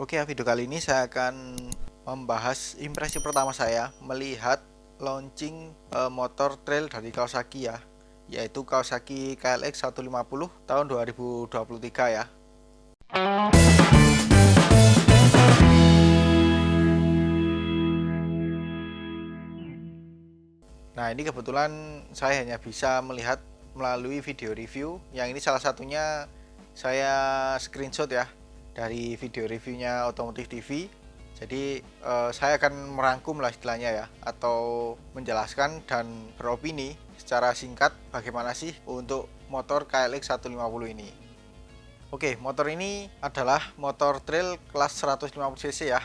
Oke ya, video kali ini saya akan membahas impresi pertama saya melihat launching motor trail dari Kawasaki ya, yaitu Kawasaki KLX 150 tahun 2023 ya. Nah, ini kebetulan saya hanya bisa melihat melalui video review. Yang ini salah satunya saya screenshot ya dari video reviewnya Otomotif TV. Jadi saya akan merangkum lah istilahnya ya, atau menjelaskan dan beropini secara singkat bagaimana sih untuk motor KLX 150 ini. Oke, motor ini adalah motor trail kelas 150 cc ya,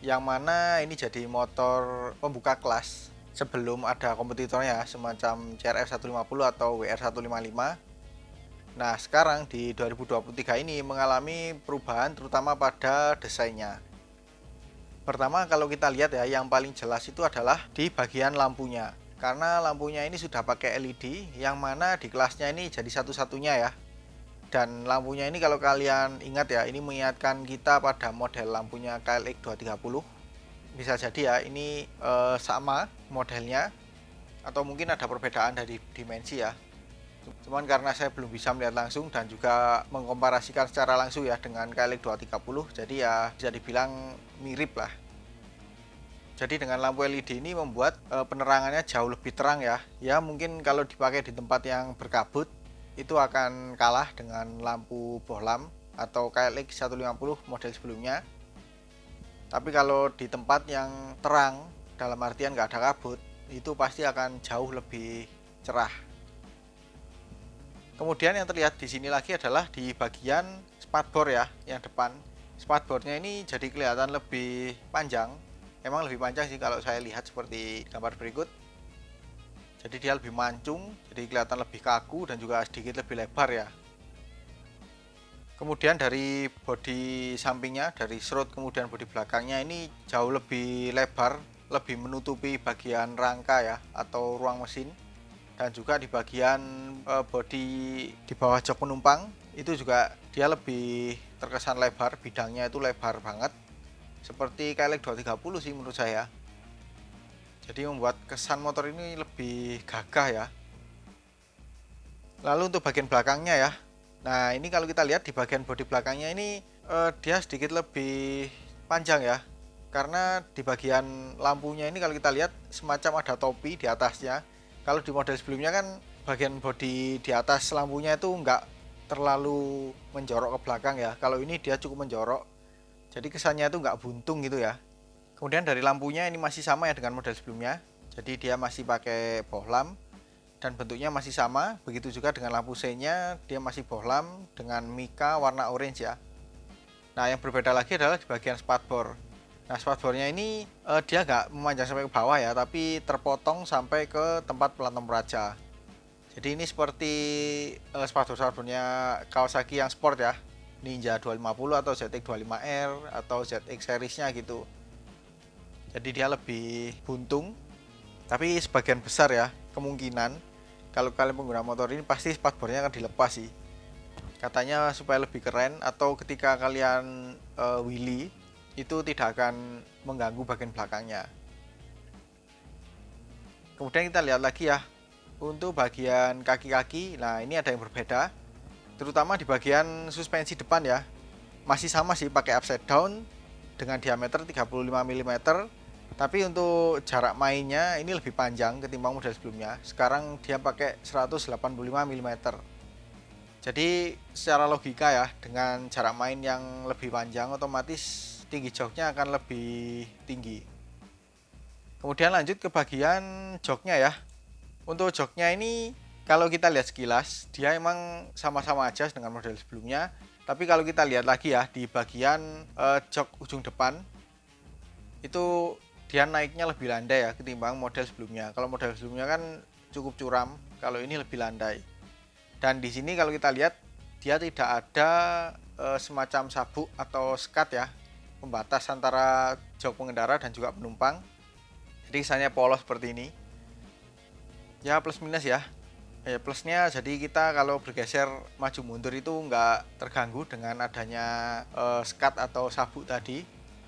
yang mana ini jadi motor pembuka kelas sebelum ada kompetitornya semacam CRF 150 atau WR 155. Nah, sekarang di 2023 ini mengalami perubahan terutama pada desainnya. Pertama, kalau kita lihat ya, yang paling jelas itu adalah di bagian lampunya. Karena lampunya ini sudah pakai LED, yang mana di kelasnya ini jadi satu-satunya ya. Dan lampunya ini kalau kalian ingat ya, ini mengingatkan kita pada model lampunya KLX 230. Bisa jadi ya ini sama modelnya, atau mungkin ada perbedaan dari dimensi ya. Cuman karena saya belum bisa melihat langsung dan juga mengkomparasikan secara langsung ya dengan KLX 230, jadi ya bisa dibilang mirip lah. Jadi dengan lampu LED ini membuat penerangannya jauh lebih terang ya. Ya mungkin kalau dipakai di tempat yang berkabut itu akan kalah dengan lampu bohlam atau KLX 150 model sebelumnya. Tapi kalau di tempat yang terang, dalam artian nggak ada kabut, itu pasti akan jauh lebih cerah. Kemudian yang terlihat di sini lagi adalah di bagian spatbor ya, yang depan. Spatbornya ini jadi kelihatan lebih panjang. Emang lebih panjang sih kalau saya lihat seperti gambar berikut. Jadi dia lebih mancung, jadi kelihatan lebih kaku dan juga sedikit lebih lebar ya. Kemudian dari bodi sampingnya, dari serut kemudian bodi belakangnya ini jauh lebih lebar, lebih menutupi bagian rangka ya atau ruang mesin. Dan juga di bagian bodi di bawah jok penumpang itu juga dia lebih terkesan lebar, bidangnya itu lebar banget. Seperti KLX 230 sih menurut saya. Jadi membuat kesan motor ini lebih gagah ya. Lalu untuk bagian belakangnya ya. Nah, ini kalau kita lihat di bagian bodi belakangnya ini dia sedikit lebih panjang ya. Karena di bagian lampunya ini kalau kita lihat semacam ada topi di atasnya. Kalau di model sebelumnya kan bagian bodi di atas lampunya itu nggak terlalu menjorok ke belakang ya. Kalau ini dia cukup menjorok. Jadi kesannya itu nggak buntung gitu ya. Kemudian dari lampunya ini masih sama ya dengan model sebelumnya. Jadi dia masih pakai bohlam dan bentuknya masih sama. Begitu juga dengan lampu C-nya, dia masih bohlam dengan mika warna orange ya. Nah, yang berbeda lagi adalah di bagian spatbor. Nah, spatbornya ini dia nggak memanjang sampai ke bawah ya, tapi terpotong sampai ke tempat pelat nomor raja. Jadi ini seperti spatbor-spatbornya Kawasaki yang sport ya, Ninja 250 atau ZX 25R atau ZX seriesnya gitu. Jadi dia lebih buntung, tapi sebagian besar ya kemungkinan kalau kalian pengguna motor ini pasti spatbornya akan dilepas sih. Katanya supaya lebih keren atau ketika kalian wheelie itu tidak akan mengganggu bagian belakangnya. Kemudian kita lihat lagi ya untuk bagian kaki-kaki. Nah, ini ada yang berbeda, terutama di bagian suspensi depan ya. Masih sama sih pakai upside down dengan diameter 35 mm. Tapi untuk jarak mainnya ini lebih panjang ketimbang model sebelumnya. Sekarang dia pakai 185 mm. Jadi secara logika ya, dengan jarak main yang lebih panjang otomatis tinggi joknya akan lebih tinggi. Kemudian lanjut ke bagian joknya ya. Untuk joknya ini kalau kita lihat sekilas dia emang sama-sama aja dengan model sebelumnya. Tapi kalau kita lihat lagi ya di bagian jok ujung depan itu dia naiknya lebih landai ya ketimbang model sebelumnya. Kalau model sebelumnya kan cukup curam, kalau ini lebih landai. Dan di sini kalau kita lihat dia tidak ada semacam sabuk atau sekat ya, pembatas antara jok pengendara dan juga penumpang. Jadi kesannya polos seperti ini. Ya plus minus ya. Plusnya jadi kita kalau bergeser maju mundur itu nggak terganggu dengan adanya skat atau sabuk tadi.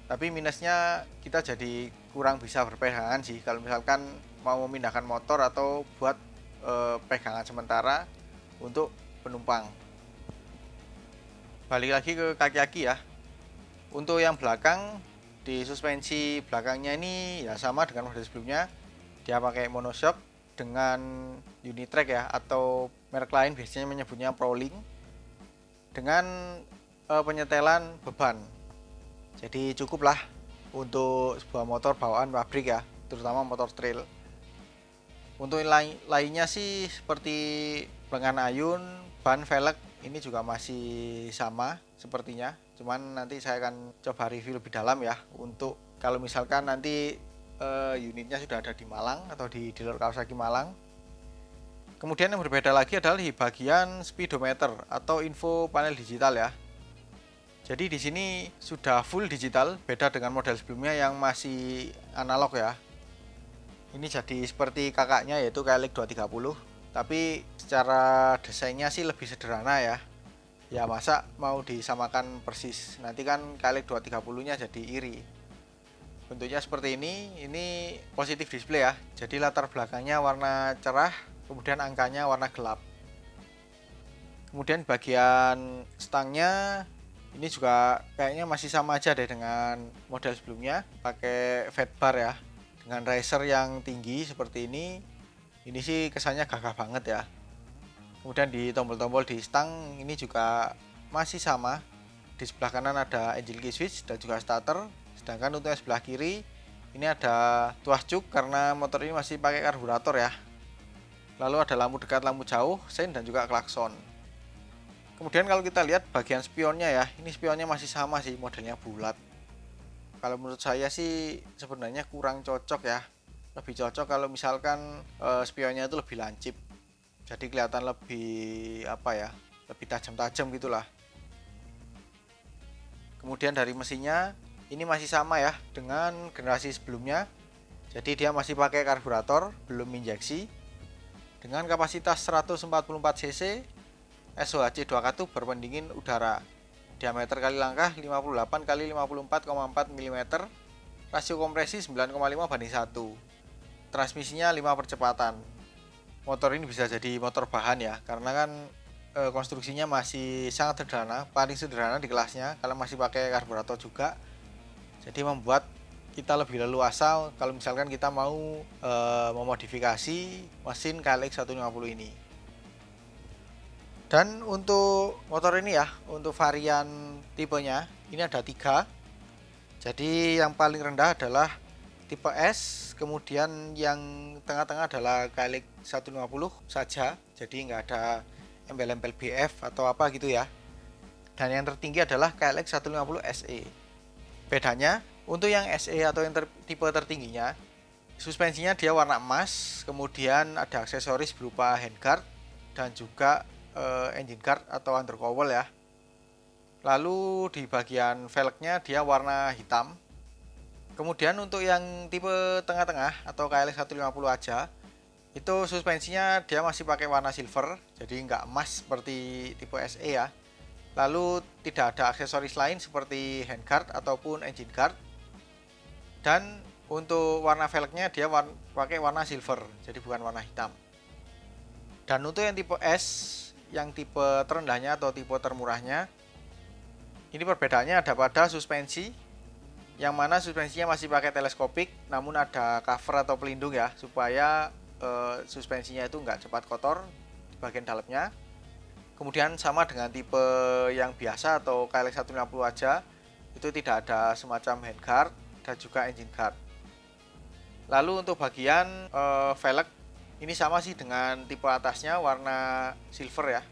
Tapi minusnya kita jadi kurang bisa berpegangan sih kalau misalkan mau memindahkan motor atau buat pegangan sementara untuk penumpang. Balik lagi ke kaki-kaki ya. Untuk yang belakang, di suspensi belakangnya ini ya sama dengan model sebelumnya. Dia pakai monoshock dengan Unitrack ya, atau merek lain biasanya menyebutnya Prolink, dengan penyetelan beban. Jadi cukuplah untuk sebuah motor bawaan pabrik ya, terutama motor trail. Untuk lainnya sih seperti lengan ayun, ban velg ini juga masih sama sepertinya. Cuman nanti saya akan coba review lebih dalam ya, untuk kalau misalkan nanti unitnya sudah ada di Malang atau di dealer Kawasaki Malang. Kemudian yang berbeda lagi adalah di bagian speedometer atau info panel digital ya. Jadi di sini sudah full digital, beda dengan model sebelumnya yang masih analog ya. Ini jadi seperti kakaknya yaitu KLX 230, tapi secara desainnya sih lebih sederhana ya. Ya masa mau disamakan persis, nanti kan KLX 230-nya jadi iri. Bentuknya seperti ini positif display ya. Jadi latar belakangnya warna cerah, kemudian angkanya warna gelap. Kemudian bagian stangnya ini juga kayaknya masih sama aja deh dengan model sebelumnya, pakai fat bar ya, dengan riser yang tinggi seperti ini. Ini sih kesannya gagah banget ya. Kemudian di tombol-tombol di stang ini juga masih sama. Di sebelah kanan ada engine key switch dan juga starter. Sedangkan untuk yang sebelah kiri ini ada tuas cuk karena motor ini masih pakai karburator ya. Lalu ada lampu dekat, lampu jauh, sein dan juga klakson. Kemudian kalau kita lihat bagian spionnya ya, ini spionnya masih sama sih, modelnya bulat. Kalau menurut saya sih sebenarnya kurang cocok ya. Lebih cocok kalau misalkan spionnya itu lebih lancip. Jadi kelihatan lebih lebih tajam-tajam gitulah. Kemudian dari mesinnya ini masih sama ya dengan generasi sebelumnya. Jadi dia masih pakai karburator, belum injeksi, dengan kapasitas 144 cc, SOHC 2 katup berpendingin udara, diameter kali langkah 58 kali 54,4 mm, rasio kompresi 9,5:1, transmisinya 5 percepatan. Motor ini bisa jadi motor bahan ya, karena kan konstruksinya masih sangat sederhana, paling sederhana di kelasnya, kalau masih pakai karburator juga. Jadi membuat kita lebih leluasa kalau misalkan kita mau memodifikasi mesin KLX 150 ini. Dan untuk motor ini ya, untuk varian tipenya ini ada 3. Jadi yang paling rendah adalah tipe S, kemudian yang tengah-tengah adalah KLX 150 saja, jadi nggak ada embel-embel BF atau apa gitu ya. Dan yang tertinggi adalah KLX 150 SE. Bedanya untuk yang SE atau yang tipe tertingginya, suspensinya dia warna emas, kemudian ada aksesoris berupa handguard dan juga engine guard atau undercowl ya. Lalu di bagian velgnya dia warna hitam. Kemudian untuk yang tipe tengah-tengah atau KLX 150 aja, itu suspensinya dia masih pakai warna silver, jadi nggak emas seperti tipe SE ya. Lalu tidak ada aksesoris lain seperti handguard ataupun engine guard. Dan untuk warna velgnya dia pakai warna silver, jadi bukan warna hitam. Dan untuk yang tipe S, yang tipe terendahnya atau tipe termurahnya, ini perbedaannya ada pada suspensi, yang mana suspensinya masih pakai teleskopik, namun ada cover atau pelindung ya, supaya suspensinya itu nggak cepat kotor di bagian dalamnya. Kemudian sama dengan tipe yang biasa atau KLX 150 aja, itu tidak ada semacam handguard dan juga engine guard. Lalu untuk bagian velg ini sama sih dengan tipe atasnya, warna silver ya.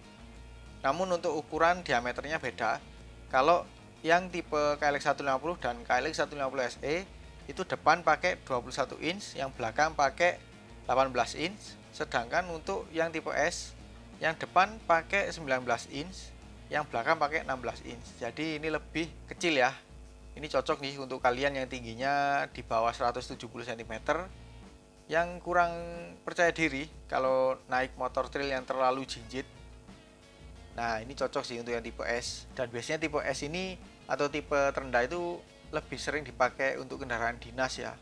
Namun untuk ukuran diameternya beda. Kalau yang tipe KLX 150 dan KLX 150 SE itu depan pakai 21 inch, yang belakang pakai 18 inch. Sedangkan untuk yang tipe S, yang depan pakai 19 inch, yang belakang pakai 16 inch. Jadi ini lebih kecil ya. Ini cocok nih untuk kalian yang tingginya di bawah 170 cm yang kurang percaya diri kalau naik motor trail yang terlalu jinjit. Nah, ini cocok sih untuk yang tipe S. Dan biasanya tipe S ini atau tipe terendah itu lebih sering dipakai untuk kendaraan dinas ya.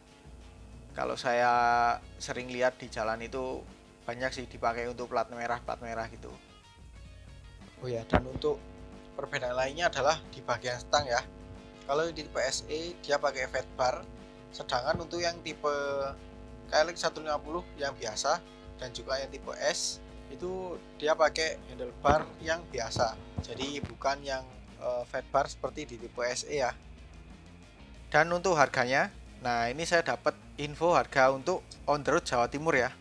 Kalau saya sering lihat di jalan itu banyak sih dipakai untuk plat merah gitu. Oh ya, dan untuk perbedaan lainnya adalah di bagian stang ya. Kalau di tipe SE dia pakai fat bar, sedangkan untuk yang tipe KLX 150 yang biasa dan juga yang tipe S itu dia pakai handlebar yang biasa. Jadi bukan yang fat bar seperti di tipe SE ya. Dan untuk harganya, nah ini saya dapat info harga untuk on the road Jawa Timur ya.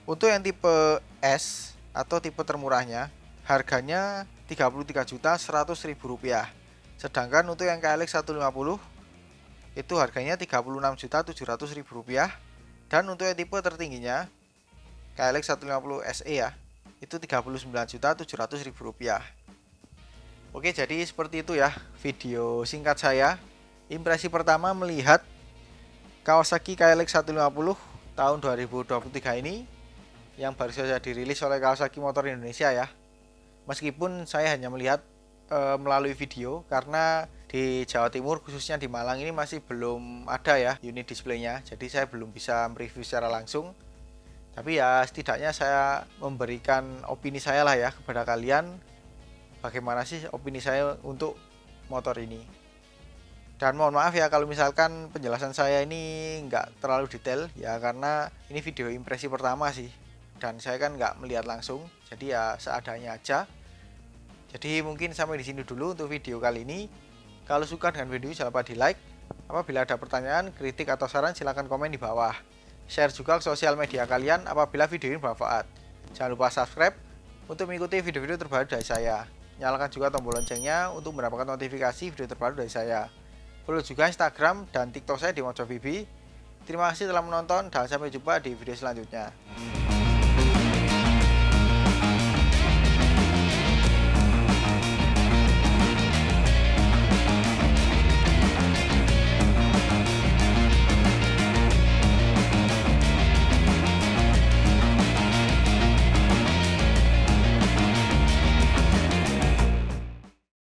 Untuk yang tipe S atau tipe termurahnya, harganya Rp33.100.000. Sedangkan untuk yang KLX 150 itu harganya Rp36.700.000. Dan untuk yang tipe tertingginya KLX 150 SE ya, itu Rp39.700.000. Oke, jadi seperti itu ya video singkat saya. Impresi pertama melihat Kawasaki KLX 150 tahun 2023 ini yang baru saja dirilis oleh Kawasaki Motor Indonesia ya. Meskipun saya hanya melihat melalui video karena di Jawa Timur khususnya di Malang ini masih belum ada ya unit displaynya, jadi saya belum bisa mereview secara langsung. Tapi ya setidaknya saya memberikan opini saya lah ya kepada kalian, bagaimana sih opini saya untuk motor ini. Dan mohon maaf ya kalau misalkan penjelasan saya ini nggak terlalu detail ya, karena ini video impresi pertama sih dan saya kan nggak melihat langsung, jadi ya seadanya aja. Jadi mungkin sampai di sini dulu untuk video kali ini. Kalau suka dengan video ini jangan lupa di like. Apabila ada pertanyaan, kritik atau saran silahkan komen di bawah. Share juga ke sosial media kalian apabila video ini bermanfaat. Jangan lupa subscribe untuk mengikuti video-video terbaru dari saya. Nyalakan juga tombol loncengnya untuk mendapatkan notifikasi video terbaru dari saya. Follow juga Instagram dan TikTok saya di Mojovibi. Terima kasih telah menonton dan sampai jumpa di video selanjutnya.